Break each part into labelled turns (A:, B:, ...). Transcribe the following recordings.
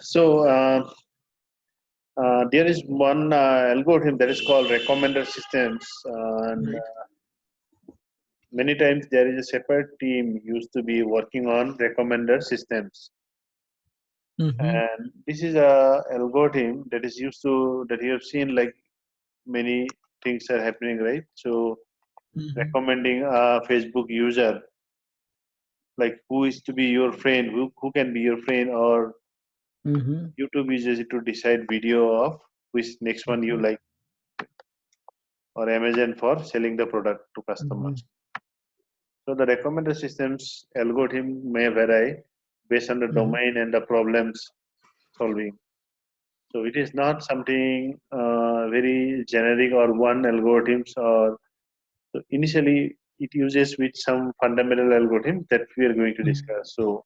A: So there is one algorithm that is called recommender systems, and
B: Right.
A: many times there is a separate team used to be working on recommender systems.
B: Mm-hmm.
A: And this is a algorithm that is used to that you have seen, like many things are happening, right? So
B: Mm-hmm.
A: recommending a Facebook user, like who is to be your friend, who can be your friend, or
B: Mm-hmm.
A: YouTube uses it to decide video of which next one you
B: Okay.
A: like, or Amazon for selling the product to
B: Mm-hmm.
A: customers. So the recommender systems algorithm may vary based on the
B: Mm-hmm.
A: domain and the problems solving. So it is not something very generic or one algorithms, or so initially it uses with some fundamental algorithm that we are going to discuss. So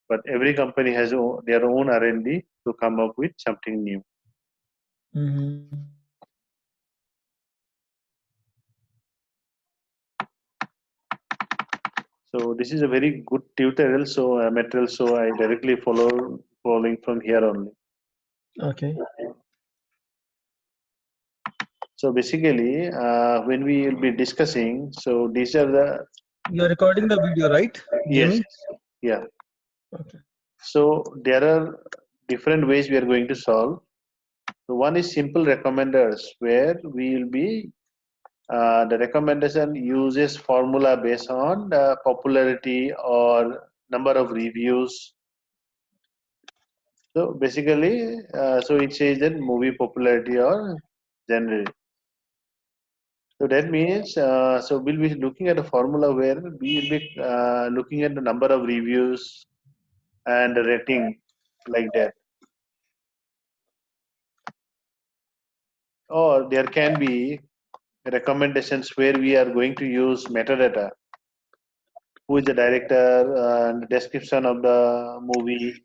A: but every company has their own R&D to come up with something new.
B: Mm-hmm.
A: So this is a very good tutorial. So material. So I directly following from here only.
B: Okay.
A: So basically, when we will be discussing, so these are the
B: You're recording the video, right,
A: yes,
B: Jamie?
A: yeah.
B: Okay.
A: So there are different ways we are going to solve. So one is simple recommenders, where we will be the recommendation uses formula based on the popularity or number of reviews. So basically, so it says that movie popularity or genre. So that means, so we'll be looking at a formula where we will be looking at the number of reviews and the rating, like that. Or there can be recommendations where we are going to use metadata, who is the director, and the description of the movie.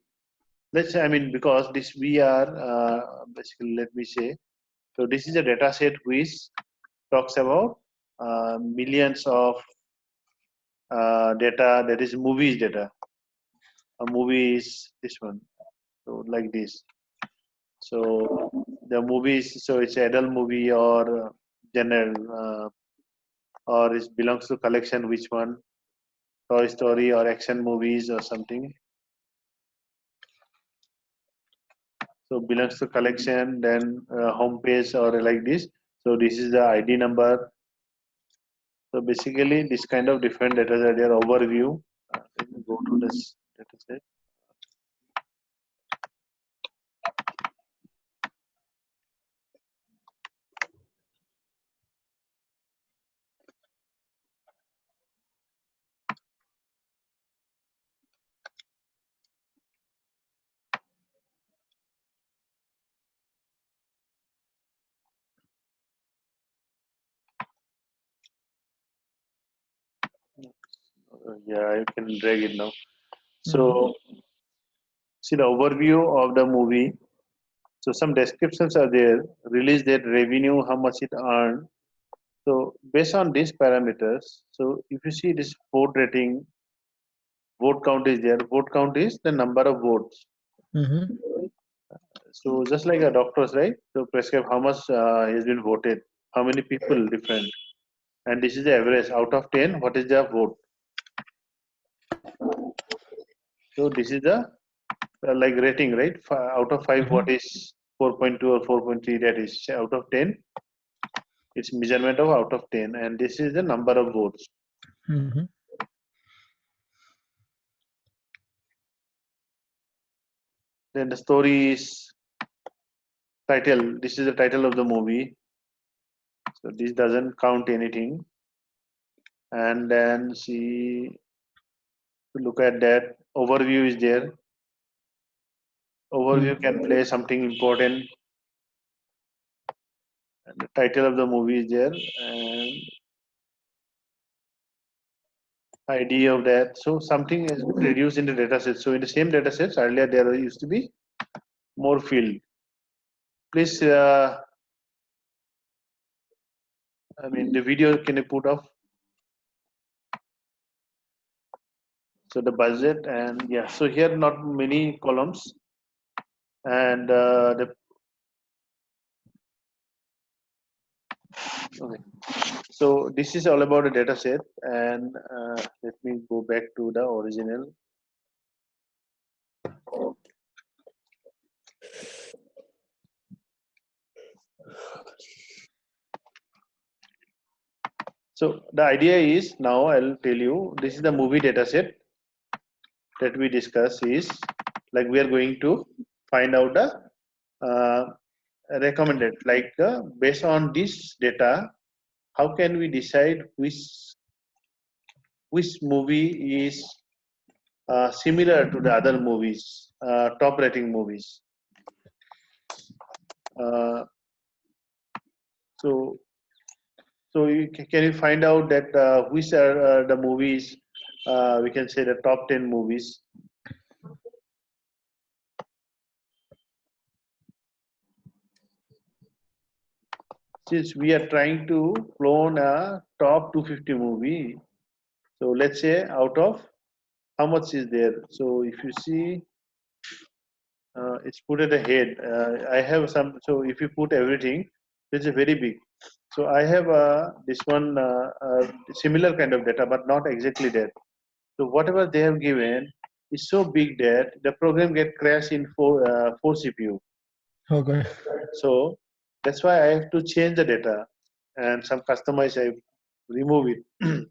A: I mean, because this we are basically, let me say, so this is a data set which talks about millions of data, that is movies data. A movie is this one, so like this. So the movies, so it's adult movie or general, or it belongs to collection, which one, Toy Story or action movies or something. So belongs to collection, then home page or like this. So this is the ID number. So basically, this kind of different data set, their overview. Let me go to this data set. Yeah, you can drag it now.
B: Mm-hmm.
A: So see the overview of the movie. So some descriptions are there. Release date, revenue, how much it earned. So based on these parameters, so if you see this vote rating, vote count is there. Vote count is the number of votes.
B: Mm-hmm.
A: So just like a doctors, right? So prescribe how much has been voted, how many people different, and this is the average out of 10. What is the vote? So this is the like rating, right? Out of 5,
B: Mm-hmm.
A: what is 4.2 or 4.3? That is out of 10. It's measurement of out of 10, and this is the number of votes.
B: Mm-hmm.
A: Then the story is title. This is the title of the movie. So this doesn't count anything. And then see, look at that. Overview is there. Overview
B: Mm-hmm.
A: can play something important. And the title of the movie is there, and ID of that. So something has been reduced in the data set. So in the same data sets, earlier there used to be more field. Please, I mean, the video can you put off? So the budget, and yeah, so here not many columns. and okay. So this is all about the data set, and let me go back to the original. So the idea is, now I'll tell you, this is the movie data set that we discuss. Is like we are going to find out the recommended, like based on this data, how can we decide which movie is similar to the other movies, top rating movies. Uh, so can you find out that which are the movies, we can say the top 10 movies. Since we are trying to clone a top 250 movie, so let's say out of how much is there. So if you see, it's put at a head. I have some. So if you put everything, it's a very big. So I have this one similar kind of data, but not exactly that. So whatever they have given is so big that the program get crashed in four CPU.
B: Okay.
A: So that's why I have to change the data, and some customize, I remove it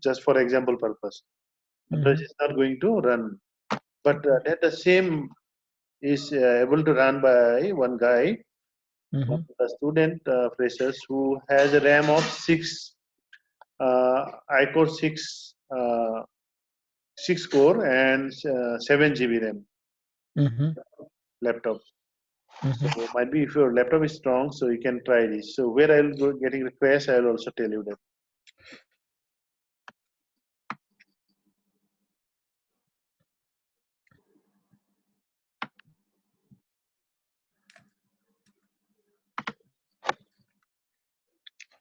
A: just for example purpose. Otherwise, it's not going to run. But that the same is able to run by one guy, a student freshers who has a RAM of 6 iCore 6 core and 7 GB RAM laptop. So might be if your laptop is strong, so you can try this. So where I'll go getting request, I'll also tell you that.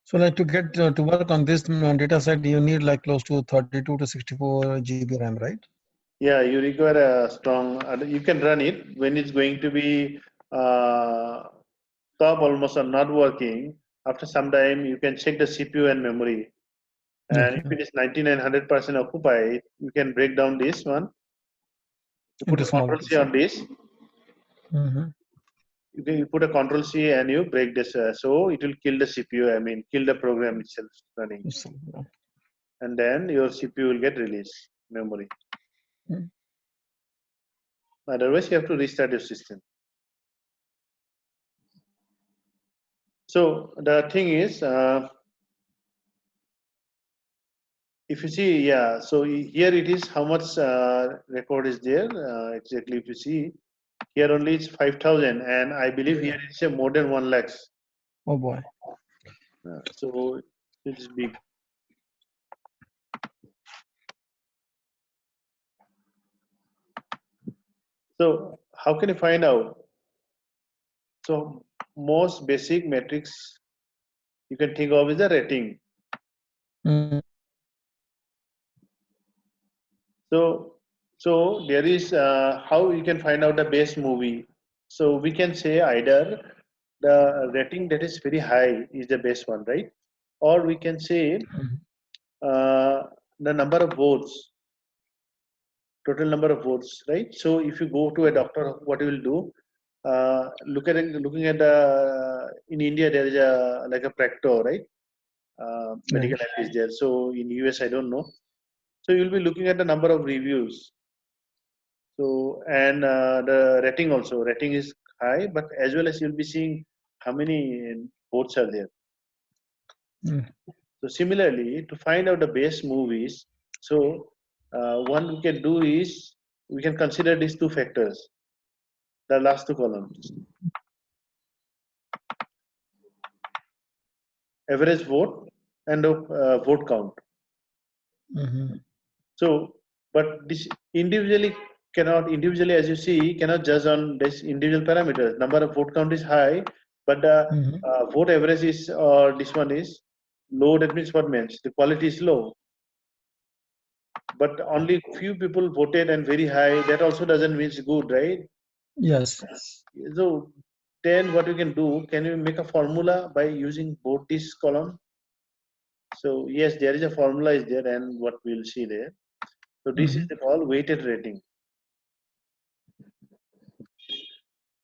B: So like to get to work on this data set, you need like close to 32 to 64 GB RAM, right?
A: Yeah, you require a strong. You can run it when it's going to be stop almost or not working. After some time, you can check the CPU and memory. And if it is 99-100% occupied, you can break down this one. You put
B: Into
A: a
B: small
A: Control C on this. You put a Control C and you break this. So it will kill the CPU. I mean, kill the program itself running. And then your CPU will get released memory. Otherwise, you have to restart your system. So the thing is, if you see, yeah, so here it is how much record is there exactly. If you see, here only it's 5,000, and I believe here it's a more than 1 lakhs.
B: Oh boy.
A: So it's big. So how can you find out? So most basic metrics you can think of is the rating. So there is how you can find out the best movie. So we can say either the rating that is very high is the best one, right? Or we can say the number of votes, total number of votes, right? So if you go to a doctor, what you will do? Looking at the in India there is a like a Practo, right? Medical app is there. So in US I don't know. So you'll be looking at the number of reviews. So and the rating also. Rating is high, but as well as you'll be seeing how many votes are there. So similarly, to find out the best movies, so one we can do is we can consider these two factors, the last two columns. Average vote and vote count. So, but this individually as you see, cannot judge on this individual parameters. Number of vote count is high, but the vote average is, or this one is low. That means what means the quality is low. But only few people voted and very high. That also doesn't mean it's good, right?
B: Yes.
A: So then what you can do, can you make a formula by using both this column? So yes, there is a formula is there, and what we'll see there. So this is called weighted rating.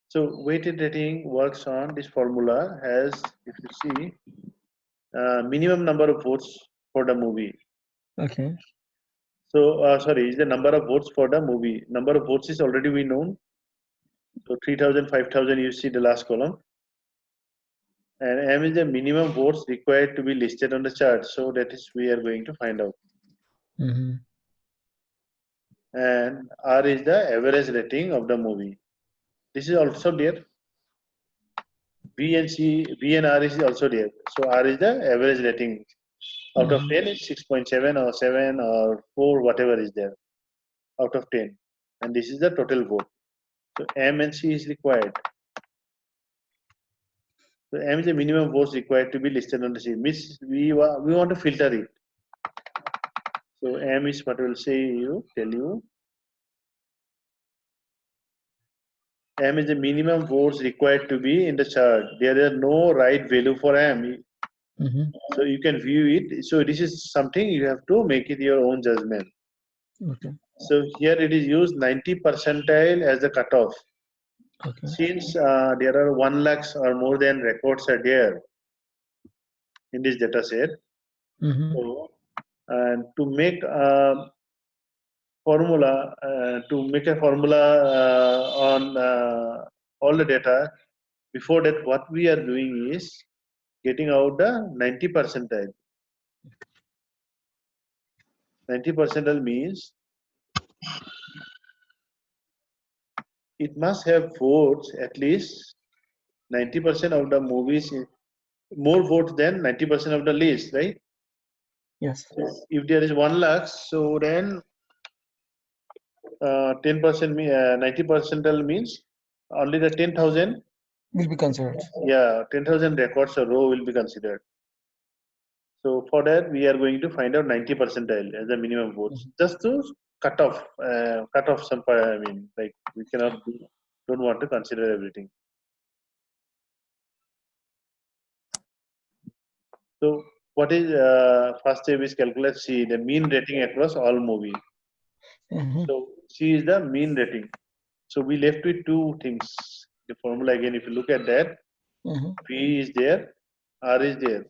A: So weighted rating works on this formula has, if you see, minimum number of votes for the movie.
B: Okay.
A: So sorry, is the number of votes for the movie. Number of votes is already we known. So 3,000, 5,000, you see the last column. And M is the minimum votes required to be listed on the chart. So that is we are going to find out. And R is the average rating of the movie. This is also there. B and R is also there. So R is the average rating. Out of 10 is 6.7 or 7 or 4, whatever is there. Out of 10. And this is the total vote. So M and C is required. So M is the minimum votes required to be listed on the sheet. Means we want to filter it. So M is what I will tell you. M is the minimum votes required to be in the chart. There is no right value for M. So you can view it. So this is something you have to make it your own judgment.
B: Okay.
A: So here it is used 90 percentile as the cutoff.
B: Okay.
A: Since there are 1 lakhs or more than records are there in this data set. So, and to make a formula, on all the data, before that what we are doing is getting out the 90 percentile. 90 percentile means it must have votes at least 90% of the movies, more votes than 90% of the list, right?
B: Yes.
A: If there is 1 lakh, so then 10%, 90 percentile means only the 10,000,
B: Will be considered.
A: 10,000 records a row will be considered. So for that, we are going to find out 90 percentile as the minimum votes, just to cut off some. I mean, like we don't want to consider everything. So what is first step is calculate C, the mean rating across all movie. So C is the mean rating. So we left with two things. The formula again, if you look at that, P is there, R is there.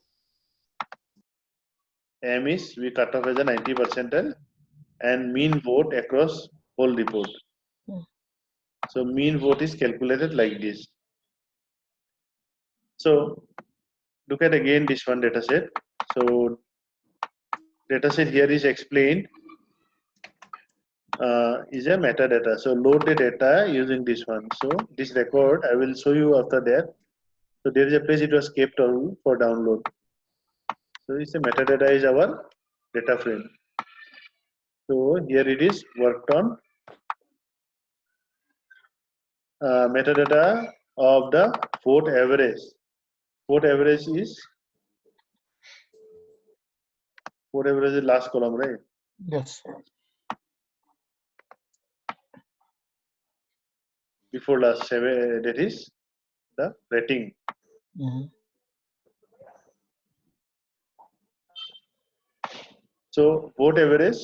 A: M is we cut off as a 90 percentile and mean vote across whole report. So mean vote is calculated like this. So look at again this one data set. So data set here is explained is a metadata. So load the data using this one. So this record I will show you after that. So there is a place it was kept for download. So it's a metadata is our data frame. So here it is worked on metadata of the vote average. Vote average is last column, right?
B: Yes.
A: Before last, that is the rating. So vote average,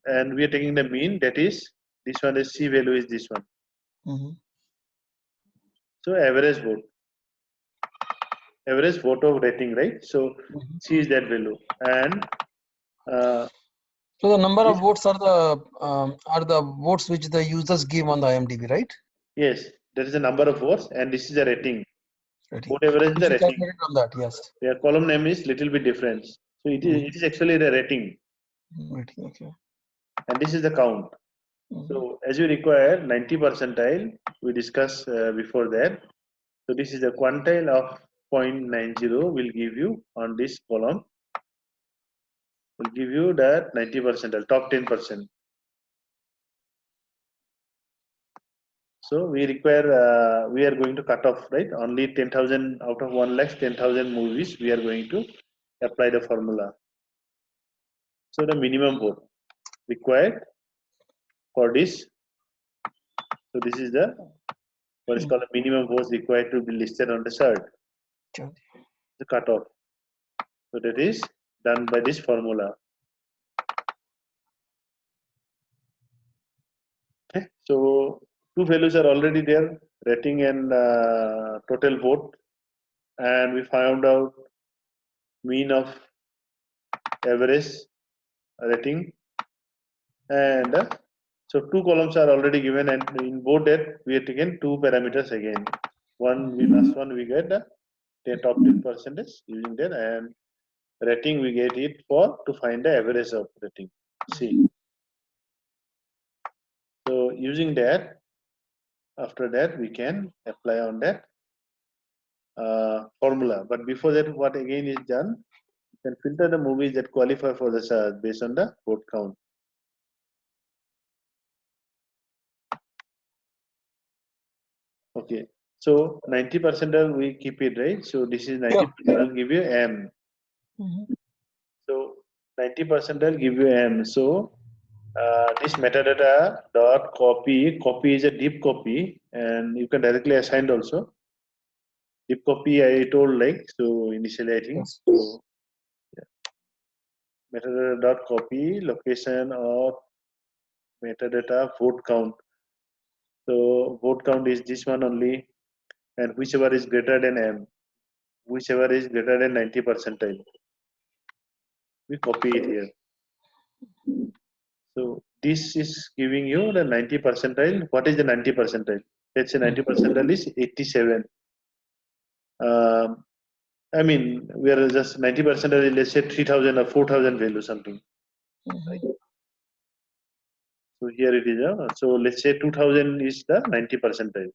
A: and we are taking the mean. That is this one is C value is this one. So average vote of rating, right? So C is that value, and
B: so the number of votes are the votes which the users give on the IMDb, right?
A: Yes, there is a number of votes, and this is a rating. Vote average is
B: Which
A: the
B: is
A: rating.
B: calculated on that, yes.
A: Yeah, column name is little bit different. So it is actually the rating.
B: Rating, okay.
A: And this is the count. So as you require 90 percentile, we discussed before that. So this is the quantile of 0.90 will give you on this column. Will give you that 90 percentile, top 10%. So we require, we are going to cut off, right? Only 10,000 out of 1 lakh, 10,000 movies, we are going to apply the formula. So the minimum vote required for this. So this is the what is called a minimum votes required to be listed on the cert, the cutoff. So that is done by this formula. Okay, so two values are already there, rating and total vote, and we found out mean of average rating, and so two columns are already given, and in both that we have taken two parameters again. Last one we get the top 10% using that, and rating we get it to find the average of rating. See. So using that, after that we can apply on that formula. But before that, what again is done? You can filter the movies that qualify for the search based on the vote count. Okay, so 90% we keep it, right? So this is 90%, I'll give you M. So 90% I'll give you M. So this metadata dot copy is a deep copy, and you can directly assign also. Deep copy I told like, so initially I think. So yeah. Metadata dot copy location of metadata vote count. So vote count is this one only, and whichever is greater than M, whichever is greater than 90 percentile, we copy it here. So this is giving you the 90 percentile. What is the 90 percentile? Let's say 90 percentile is 87. I mean, we are just 90 percentile, let's say 3000 or 4000 value something. Right? So here it is. So let's say 2000 is the 90 percentile.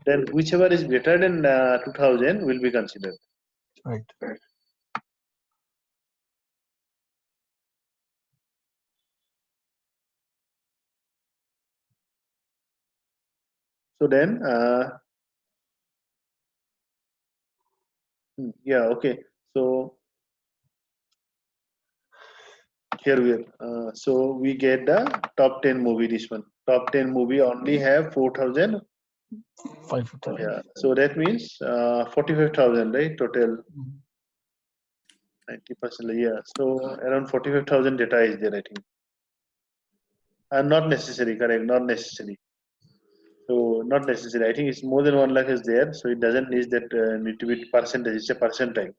A: Then whichever is greater than 2000 will be considered.
B: Right.
A: So then, yeah, okay. So here we are. So we get the top 10 movie. This one, top 10 movie only have 4000.
B: 5,000.
A: Yeah. So that means 45,000, right? Total 90%. Yeah. So around 45,000 data is there, I think. Not necessary, correct? Not necessary. So not necessary. I think it's more than 1 lakh is there, so it doesn't need that need to be percentage. It's a percentile.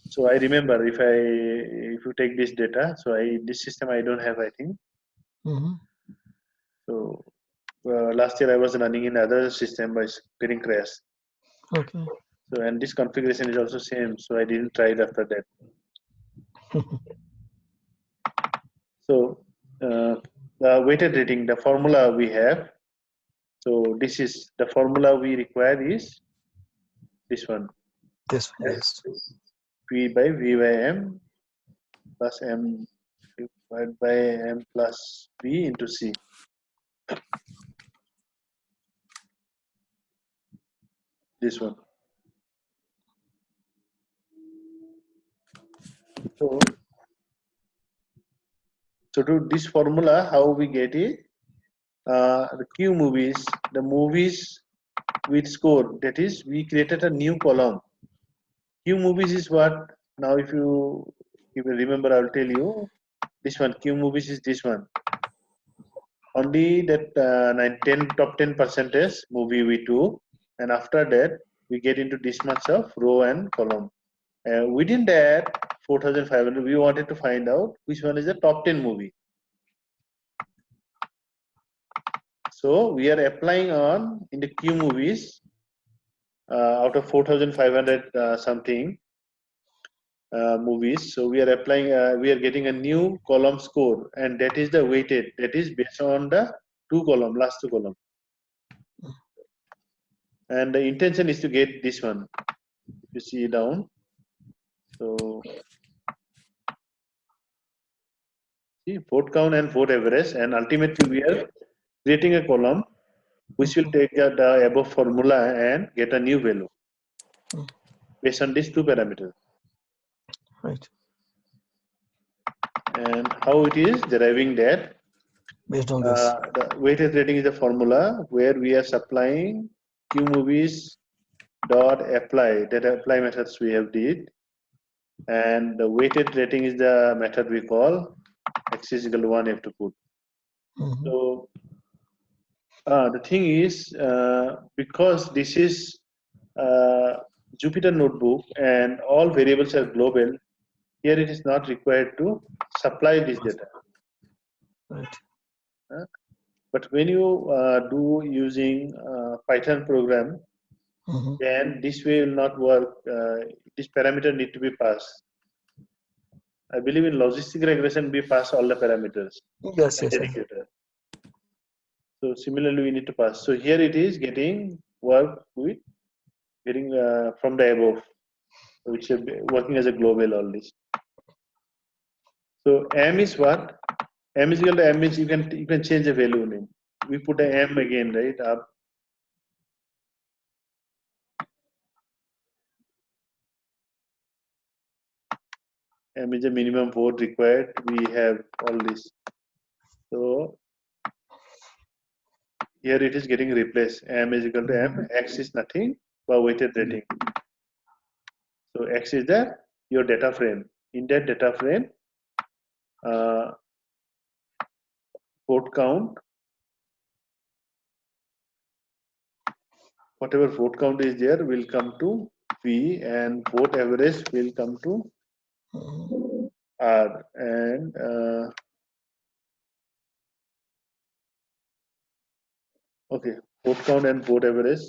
A: So I remember if you take this data, so this system I don't have, I think. So last year I was running in other system by getting crash.
B: Okay.
A: So and this configuration is also same, so I didn't try it after that. So the weighted rating, the formula we have. So this is the formula we require is this one.
B: This one, yes.
A: P by V by M plus M divided by M plus V into C. This one. So to this formula, how we get it? The Q movies, the movies with score, that is, we created a new column. Q movies is what? Now if you remember, I'll tell you. This one, Q movies is this one. Only that 10 top 10% movie we do, and after that we get into this much of row and column. Within that 4,500, we wanted to find out which one is the top 10 movie. So we are applying on in the Q movies out of 4,500 something movies. So we are applying, we are getting a new column score, and that is the weighted. That is based on the last two column. And the intention is to get this one. You see down. So see vote count and vote average, and ultimately we are creating a column which will take the above formula and get a new value based on these two parameters.
B: Right.
A: And how it is deriving that?
B: based on this.
A: The weighted rating is a formula where we are supplying qmovies dot apply, that apply methods we have did, and the weighted rating is the method we call x is equal to 1 you have to put.
B: Mhm.
A: So the thing is, because this is Jupyter notebook and all variables are global, here it is not required to supply this data.
B: Right.
A: But when you do using Python program,
B: Mhm.
A: then this way will not work. This parameter need to be passed. I believe in logistic regression, we pass all the parameters.
B: Yes, yes, yes.
A: Dedicator. So similarly, we need to pass. So here it is getting work with getting from the above, which is working as a global all this. So m is what? M is equal to m is you can change the value name. We put a m again, right? Up. M is the minimum vote required. We have all this. So here it is getting replaced. M is equal to m. X is nothing but weighted rating. So X is your data frame. In that data frame, vote count, whatever vote count is there will come to V, and vote average will come to
B: Mhm.
A: R. And okay, vote count and vote average.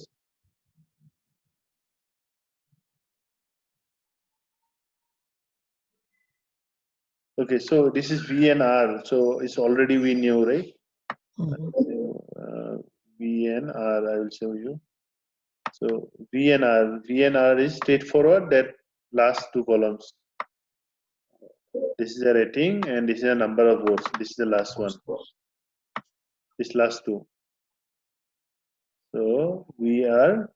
A: Okay, so this is V and R. So it's already we knew, right?
B: Mhm.
A: V and R, I will show you. So V and R is straightforward. That last two columns. This is a rating and this is a number of votes. This is the last one. This last two. So we are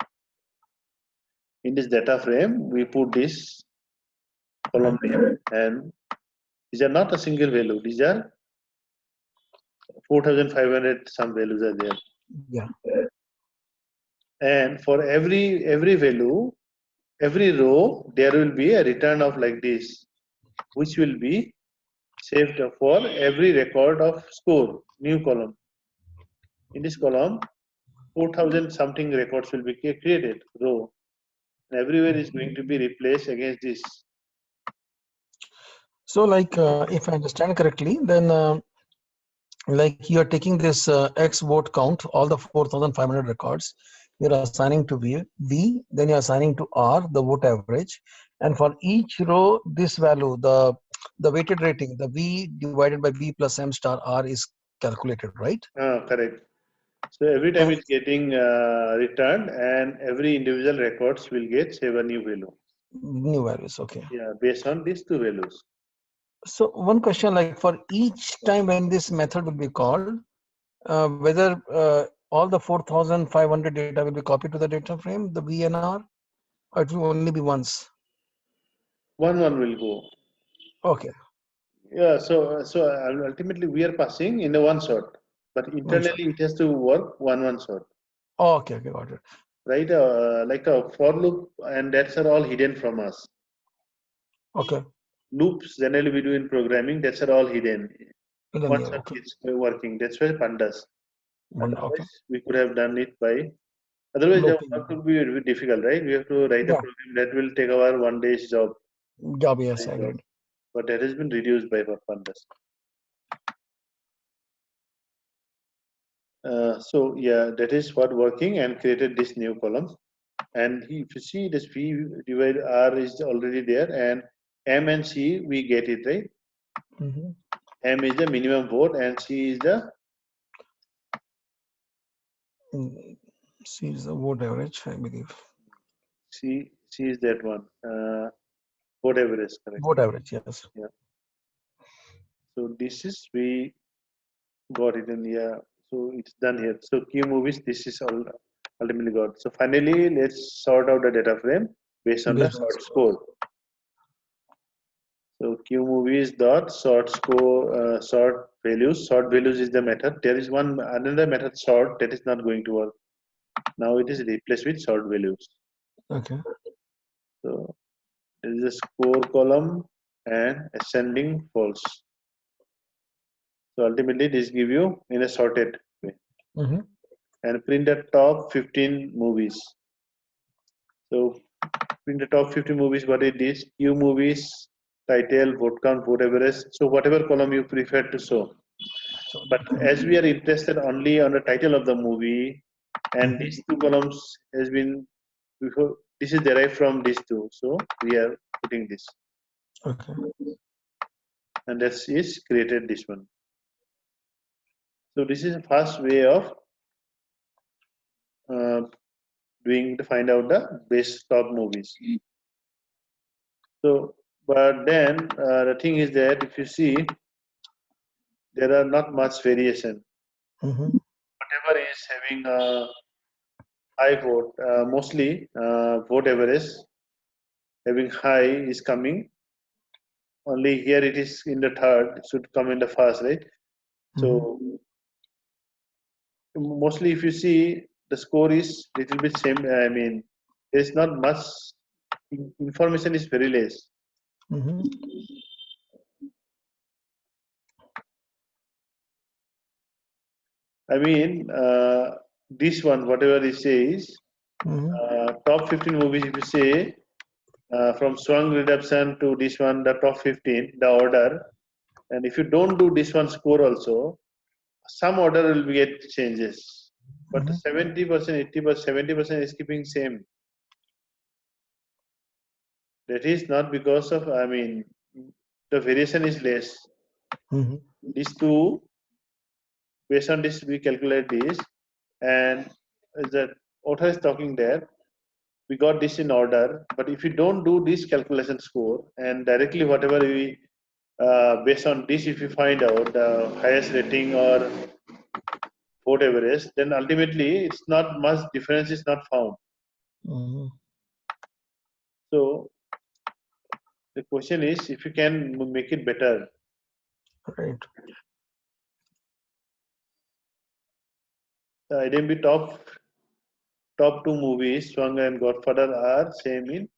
A: in this data frame. We put this column name, and these are not a single value. These are 4,500 some values are there.
B: Yeah.
A: And for every value, every row, there will be a return of like this, which will be saved for every record of score, new column. In this column, 4,000 something records will be created, row. And everywhere is going to be replaced against this.
B: So, like, if I understand correctly, then like you are taking this X vote count, all the 4,500 records, you're assigning to V, then you're assigning to R, the vote average, and for each row, this value, the weighted rating, the V divided by V plus M star R is calculated, right?
A: Correct. So every time
B: And
A: it's getting returned, and every individual records will get save a new value.
B: new values, okay.
A: Yeah, based on these two values.
B: So one question, like for each time when this method will be called, whether all the 4,500 data will be copied to the data frame, the VNR, or it will only be once?
A: One will go.
B: Okay,
A: Yeah. So ultimately we are passing in the one shot, but
B: one shot.
A: internally it has to work one shot,
B: Okay, okay, got it.
A: right? Like a for loop, and that's are all hidden from us.
B: Okay,
A: Loops generally we do in programming, that's are all hidden.
B: then
A: One
B: yeah,
A: shot
B: okay.
A: it's working. That's why pandas.
B: One, okay.
A: Otherwise, we could have done it by. Otherwise, the
B: Looping.
A: work would be very difficult, right? We have to write a
B: Yeah,
A: program that will take our one day's job.
B: job, yes,
A: Day's
B: I
A: job.
B: agreed.
A: But that has been reduced by pandas. So yeah, that is what working and created this new column. And if you see this V divide R is already there, and M and C we get it, right?
B: Mhm.
A: M is the minimum vote and C is the
B: C is the vote average, I believe.
A: C is that one. Vote average, correct?
B: Vote average, yes.
A: Yeah. So this is we got it in here. So it's done here. So Q movies, this is all ultimately got. So finally, let's sort out the data frame based on the
B: Based on
A: short
B: score.
A: score. So Q movies dot sort score sort values. Sort values is the method. There is another method sort that is not going to work. Now it is replaced with sort values.
B: Okay.
A: So there is a score column and ascending false. So ultimately this give you in a sorted way.
B: Mm-hmm.
A: And print the top 15 movies. So print the top 50 movies, what it is, Q movies, title, vote count, vote average. So whatever column you prefer to show.
B: So,
A: But as we are interested only on the title of the movie, and
B: Mhm.
A: these two columns has been before, this is derived from these two. So we are putting this.
B: Okay.
A: And that is created this one. So this is the first way of uh, doing to find out the best top movies. So, but then the thing is that if you see, there are not much variation.
B: Mm-hmm.
A: Whatever is having a high vote, mostly vote average having high is coming. Only here it is in the third, it should come in the first, right?
B: Mm-hmm.
A: So mostly if you see the score is little bit same. I mean, there is not much information is very less.
B: Mm-hmm.
A: I mean, this one, whatever it says,
B: Mm-hmm.
A: top 15 movies, if you say from Swang Redemption to this one, the top 15, the order, and if you don't do this one score also, some order will get changes. But
B: Mm-hmm.
A: 70%, 80%, 70% is keeping same. That is not because of, I mean, the variation is less.
B: Mm-hmm.
A: These two, based on this, we calculate this, and the author is talking there. We got this in order, but if you don't do this calculation score and directly whatever we based on this, if you find out the highest rating or whatever is, then ultimately it's not much difference is not found.
B: Mm-hmm.
A: So the question is if you can make it better.
B: Right.
A: The IDMB top two movies, Swang and Godfather, are same in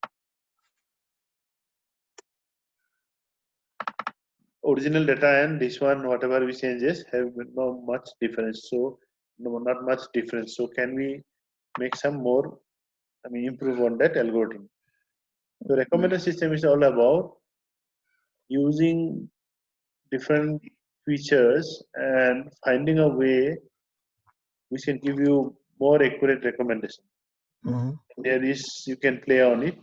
A: original data, and this one whatever we changes have no much difference. So no, not much difference. So can we make some more? I mean, improve on that algorithm. The recommender system is all about using different features and finding a way which can give you more accurate recommendation.
B: Mm-hmm.
A: There is you can play on it.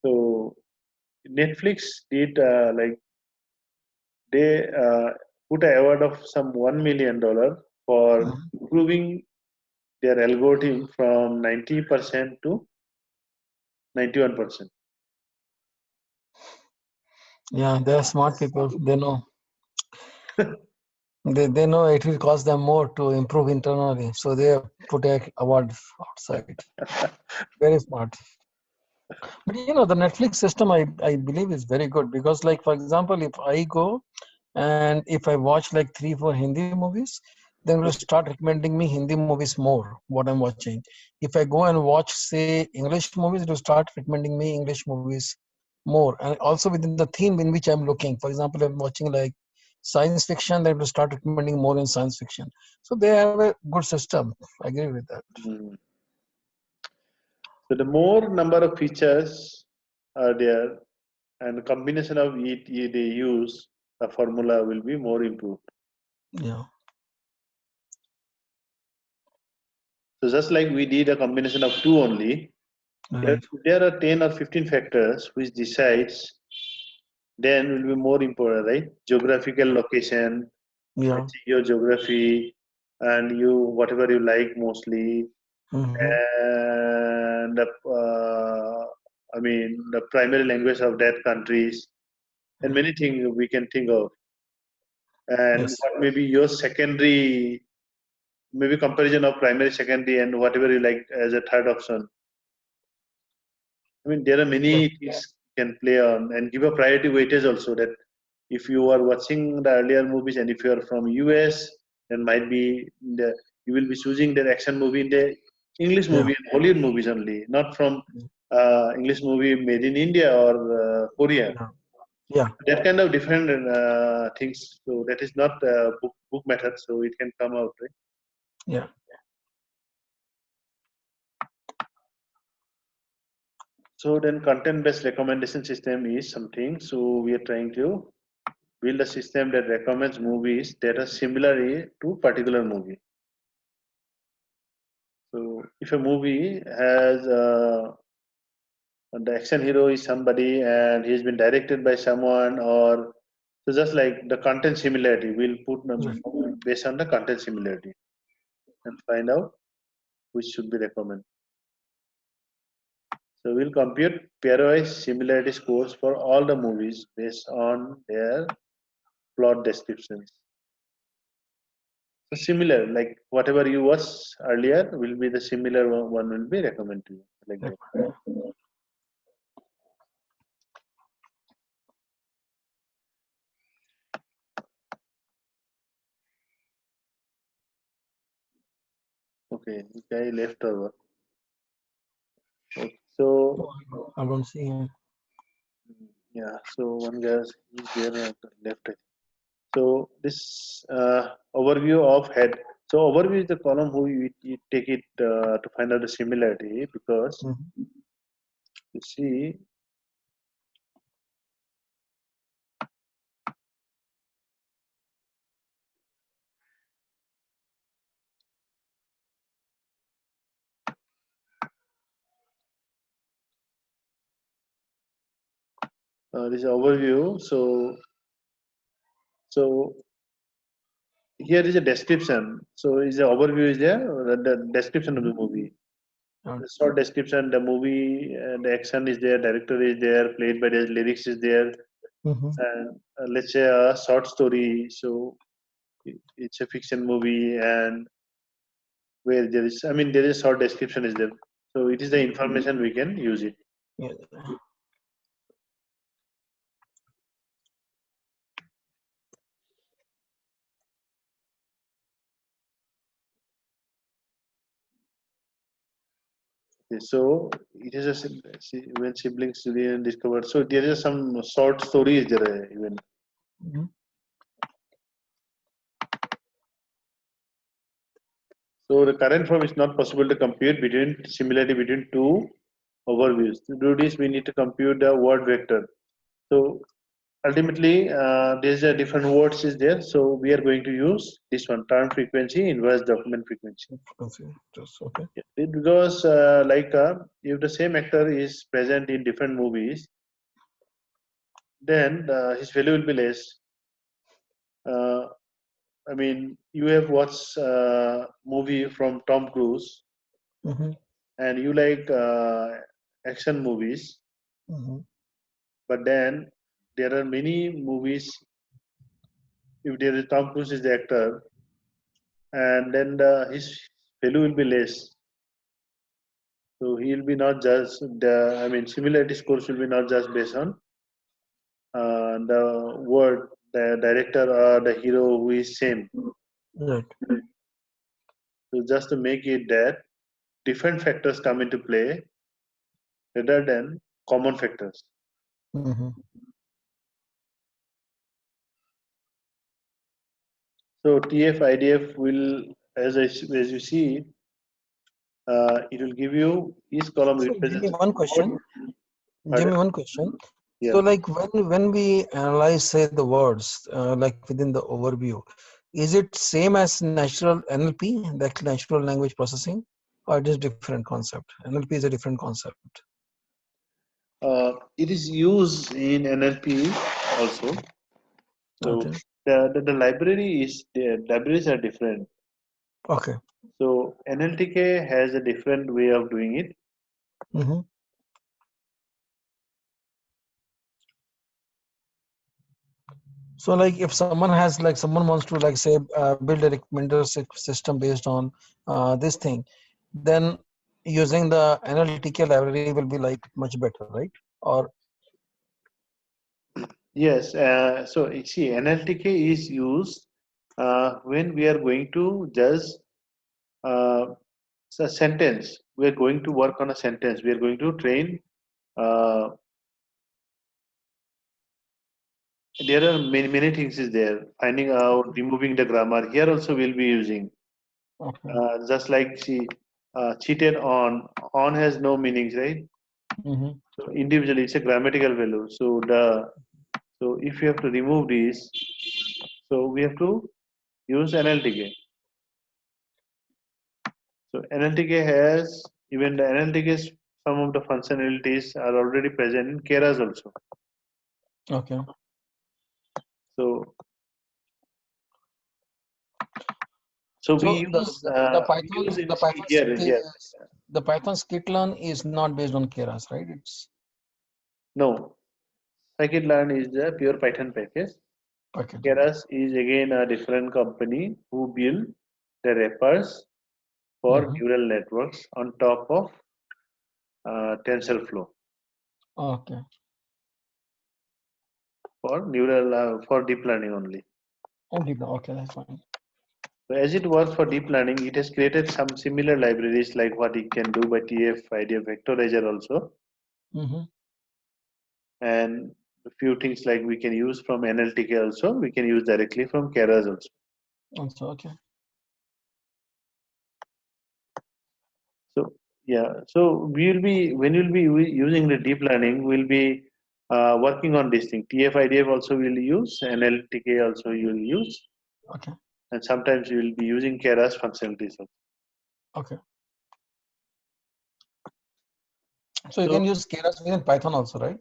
A: So Netflix did like they put an award of some $1 million for
B: Mm-hmm.
A: improving their algorithm from 90% to 91%.
B: Yeah, they're smart people. They know. They know it will cost them more to improve internally, so they put a award outside. Very smart. But the Netflix system, I believe is very good because, like, for example, if I go and if I watch like 3, 4 Hindi movies, then it will start recommending me Hindi movies more, what I'm watching. If I go and watch, say, English movies, it will start recommending me English movies more. And also within the theme in which I'm looking. For example, I'm watching like science fiction, then it will start recommending more in science fiction. So they have a good system. I agree with that.
A: Mm. So the more number of features are there and the combination of it they use, the formula will be more improved.
B: Yeah.
A: So just like we did a combination of two only,
B: Right.
A: there are 10 or 15 factors which decides then will be more important, right? Geographical location,
B: Yeah.
A: matching your geography and you whatever you like mostly,
B: Mm-hmm.
A: and I mean the primary language of that countries and many things we can think of, and
B: Yes.
A: what may be your secondary, maybe comparison of primary, secondary, and whatever you like as a third option. I mean, there are
B: Yes.
A: many things can play on and give a priority weightage also, that if you are watching the earlier movies and if you are from US, then might be you will be choosing the action movie in the English
B: Yeah.
A: movie and Hollywood movies only, not from English movie made in India or Korea.
B: Yeah. Yeah.
A: That kind of different things. So that is not book method, so it can come out, right?
B: Yeah.
A: So then content-based recommendation system is something. So we are trying to build a system that recommends movies that are similar to particular movie. So if a movie has the action hero is somebody and he's been directed by someone, or so just like the content similarity, we'll put
B: Right.
A: based on the content similarity and find out which should be recommended. So we'll compute pairwise similarity scores for all the movies based on their plot descriptions. So similar, like whatever you watched earlier will be the similar one will be recommended to you, like
B: Yeah.
A: that. Okay, guy left over. Okay, so
B: I don't see him.
A: yeah, so one guy is there at the left. So this overview of head. So overview is the column who you take it to find out the similarity, because
B: Mhm.
A: you see this overview. So here is a description. So is the overview is there, or the description of the movie.
B: Uh,
A: The short description, the movie, the action is there, director is there, played by the lyrics is there,
B: mhm.
A: and let's say a short story. So it's a fiction movie, and where there is, I mean, there is short description is there. So it is the information we can use it.
B: Yeah.
A: Okay, so it is a when siblings Julian discovered. So there is some short stories there even.
B: Mhm.
A: So the current form is not possible to compute between similarity between two overviews. To do this, we need to compute the word vector. So ultimately, there's a different words is there. So we are going to use this one, term frequency, inverse document frequency.
B: Okay. Just okay.
A: Because if the same actor is present in different movies, then his value will be less. Uh, I mean, you have watched movie from Tom Cruise,
B: Mm-hmm.
A: and you like action movies,
B: Mm-hmm.
A: but then there are many movies. If there is Tom Cruise is the actor, and then his value will be less. So he will be not just the. I mean, similarity scores will be not just based on the word, the director or the hero who is same.
B: Right.
A: So just to make it that different factors come into play rather than common factors.
B: Mm-hmm.
A: So TF IDF will, as you see, it will give you each column
B: So give me
A: represents
B: one question.
A: what.
B: Give
A: Pardon?
B: me one question.
A: Yeah.
B: So, like when we analyze, say, the words, like within the overview, is it same as natural NLP, like natural language processing, or it is different concept? NLP is a different concept.
A: It is used in NLP also. So
B: Okay.
A: the library is the libraries are different.
B: Okay.
A: So NLTK has a different way of doing it.
B: Mm-hmm. So, like, if someone has, like, someone wants to, like, say, build a recommender system based on this thing, then using the NLTK library will be like much better, right? Or
A: Yes, so you see, NLTK is used when we are going to judge uh, a sentence. We are going to work on a sentence. We are going to train. Uh, there are many things is there. Finding out, removing the grammar. Here also we'll be using.
B: Okay.
A: Just like she cheated on. On has no meanings, right?
B: Mm-hmm.
A: So individually, it's a grammatical value. So if you have to remove this, so we have to use NLTK. So NLTK has even the NLTK's some of the functionalities are already present in Keras also.
B: Okay.
A: So so we
B: So
A: use
B: the
A: we use
B: Python the
A: initially
B: Python
A: here
B: sk-
A: here.
B: the Python skitlearn is not based on Keras, right? It's
A: No, scikit-learn is the pure Python package.
B: okay.
A: Keras is again a different company who build the wrappers for
B: Mm-hmm.
A: neural networks on top of TensorFlow
B: Okay.
A: for neural for deep learning only.
B: Only the okay, that's fine.
A: So as it works for deep learning, it has created some similar libraries like what it can do by TF-IDF vectorizer also,
B: Mm-hmm.
A: and a few things like we can use from NLTK also, we can use directly from Keras also.
B: Also, okay.
A: So yeah, so we will be when you'll be using the deep learning, we'll be working on this thing. TF-IDF also will use, NLTK also you will use,
B: Okay.
A: and sometimes you will be using Keras functionalities also.
B: Okay. So you
A: So
B: can use Keras within Python also, right?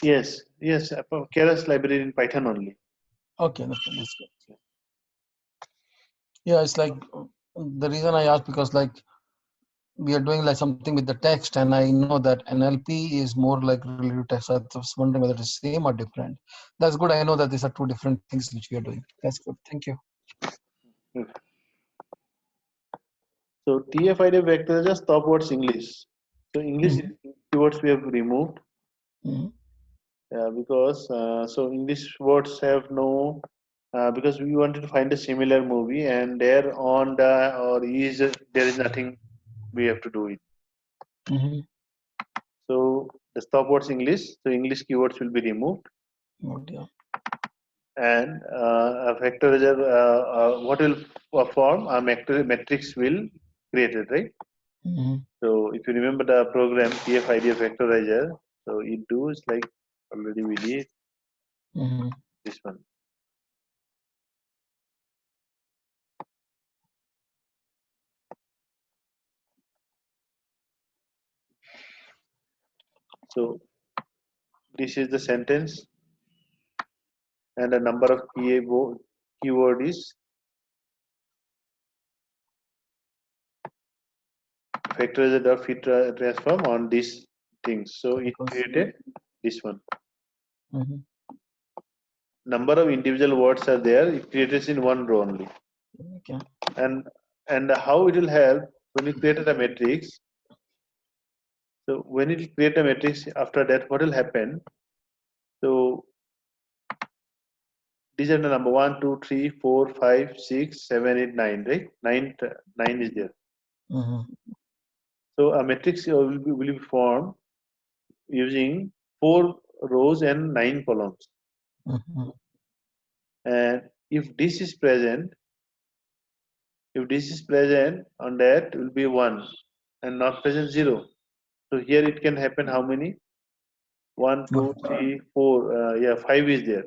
A: yes, Keras library in Python only.
B: Okay, that's good. Yeah, it's like the reason I asked because like we are doing like something with the text, and I know that NLP is more like related to text. So I was wondering whether it's same or different. That's good. I know that these are two different things which we are doing. That's good. Thank you.
A: So TF-IDF vector is just stopwords English. So English
B: Mm-hmm.
A: keywords we have removed
B: Mm-hmm.
A: because so English words have no because we wanted to find a similar movie and there on the or is there is nothing we have to do it.
B: Mm-hmm.
A: So the stopwords English, so English keywords will be removed
B: Yeah.
A: and a vectorizer what will form a matrix will create it, right?
B: Mm-hmm.
A: So if you remember the program TF-IDF vectorizer, so it does like already we did
B: Mm-hmm.
A: this one. So this is the sentence and the number of keyword is vectorizer dot fit transform on these things. So it
B: Because,
A: created this one.
B: mm-hmm.
A: Number of individual words are there. It creates in one row only.
B: Okay.
A: And how it will help when you created a matrix. So when it will create a matrix, after that, what will happen? So these are the number 1, 2, 3, 4, 5, 6, 7, 8, 9, right? Nine is there.
B: Mm-hmm.
A: So a matrix will be formed using 4 rows and 9 columns.
B: Mm-hmm.
A: And if this is present on that will be 1 and not present 0. So here it can happen how many? 1, 2, 3, 4. Yeah, 5 is there.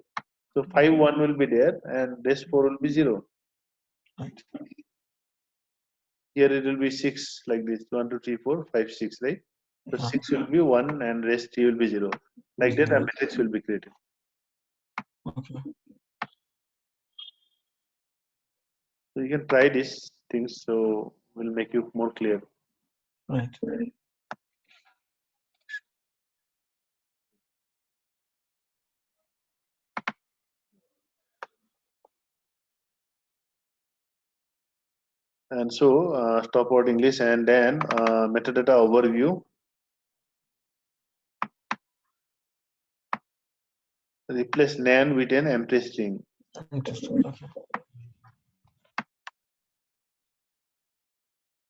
A: So 5, 1 will be there and this 4 will be 0.
B: Right.
A: Here it will be 6 like this 1, 2, 3, 4, 5, 6, right? So
B: Yeah.
A: 6 will be 1 and rest 3 will be 0. Like that, a
B: Right.
A: matrix will be created.
B: Okay.
A: So you can try these things so will make you more clear.
B: Right.
A: And so stop out English and then metadata overview. replace nan with an empty string.
B: Interesting. Okay.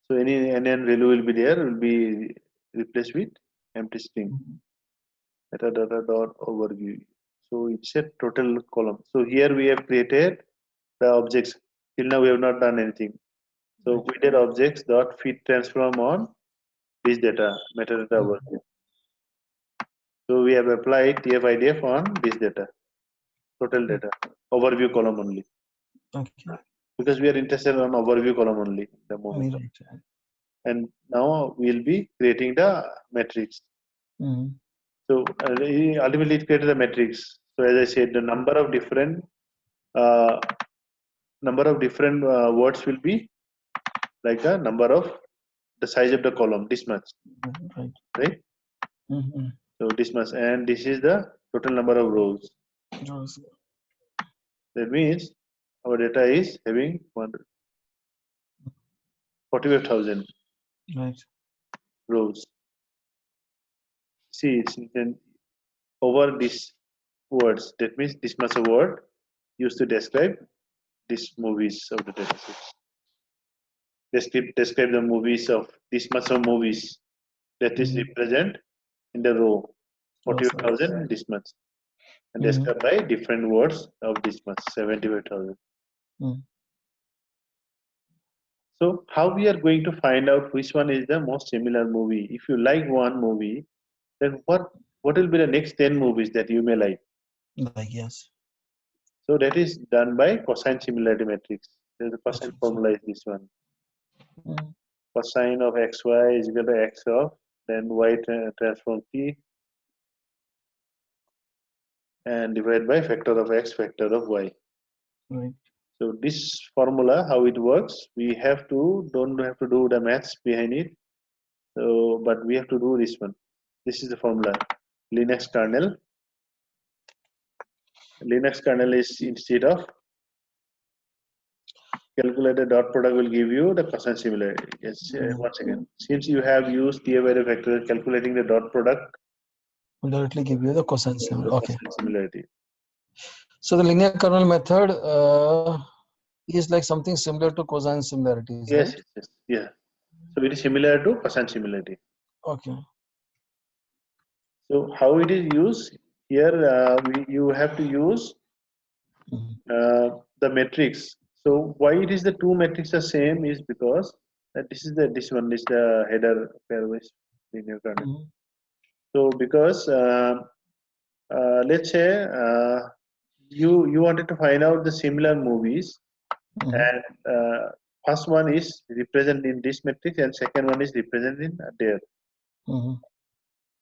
A: So any NN value will be there, will be replaced with empty string. Metadata dot overview. So it's a total column. So here we have created the objects. Till now we have not done anything. So we did objects dot feed transform on this data metadata overview. So we have applied TF-IDF on this data, total data, overview column only.
B: Okay.
A: Because we are interested on overview column only at the moment.
B: Right.
A: And now we'll be creating the matrix. So ultimately it created the matrix. So as I said, the number of different words will be like the number of the size of the column, this much, right? So this much, and this is the total number of rows. That means our data is having 45,000 rows. See, it's then over these words. That means this much a word used to describe these movies of the dataset. Describe the movies of this much of movies that is represent in the row 45,000 this much, and described by different words of this much 75,000. So how we are going to find out which one is the most similar movie? If you like one movie, then what will be the next 10 movies that you may like?
B: Yes.
A: So that is done by cosine similarity matrix. The cosine formula is this one. Cosine of xy is equal to x of then y transform t and divided by factor of x factor of y.
B: Right.
A: So this formula, how it works, we don't have to do the maths behind it. So, but we have to do this one. This is the formula. Linux kernel. Linux kernel is instead of calculated dot product will give you the cosine similarity. Yes, once again, since you have used TF-IDF factor calculating the dot product,
B: will directly give you the cosine
A: similarity.
B: So the linear kernel method is like something similar to cosine similarities,
A: yes,
B: right?
A: yes, yeah. So it is similar to cosine similarity.
B: Okay.
A: So how it is used here? You have to use the matrix. So why it is the two matrices are same is because this one is the header pairwise linear kernel. So because let's say you wanted to find out the similar movies, and first one is represented in this matrix and second one is represented in there.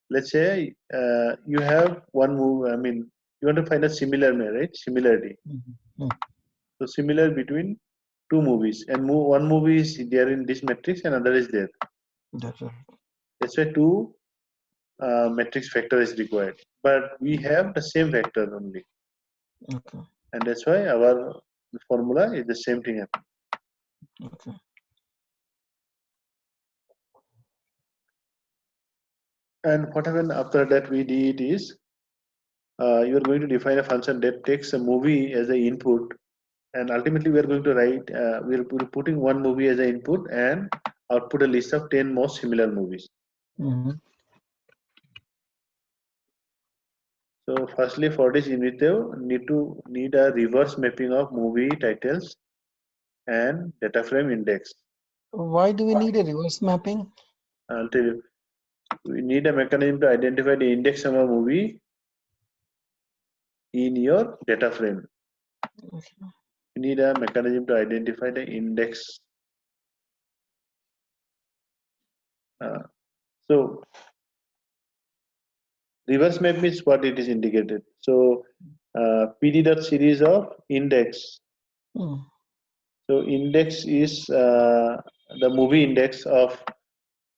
A: Let's say you have one movie. I mean, you want to find a similarity. So similar between two movies, and one movie is there in this matrix and another is there. That's why two matrix vector is required, but we have the same vector only, and that's why our formula is the same thing. And what happened after that we did is you are going to define a function that takes a movie as an input, and ultimately we are going to write we are putting one movie as an input and output a list of 10 most similar movies. So firstly, for this unit need a reverse mapping of movie titles and data frame index.
B: Why do we need a reverse mapping?
A: I'll tell you. We need a mechanism to identify the index of a movie in your data frame. You need a mechanism to identify the index. So reverse map means what it is indicated. So pd.series of index. So index is the movie index of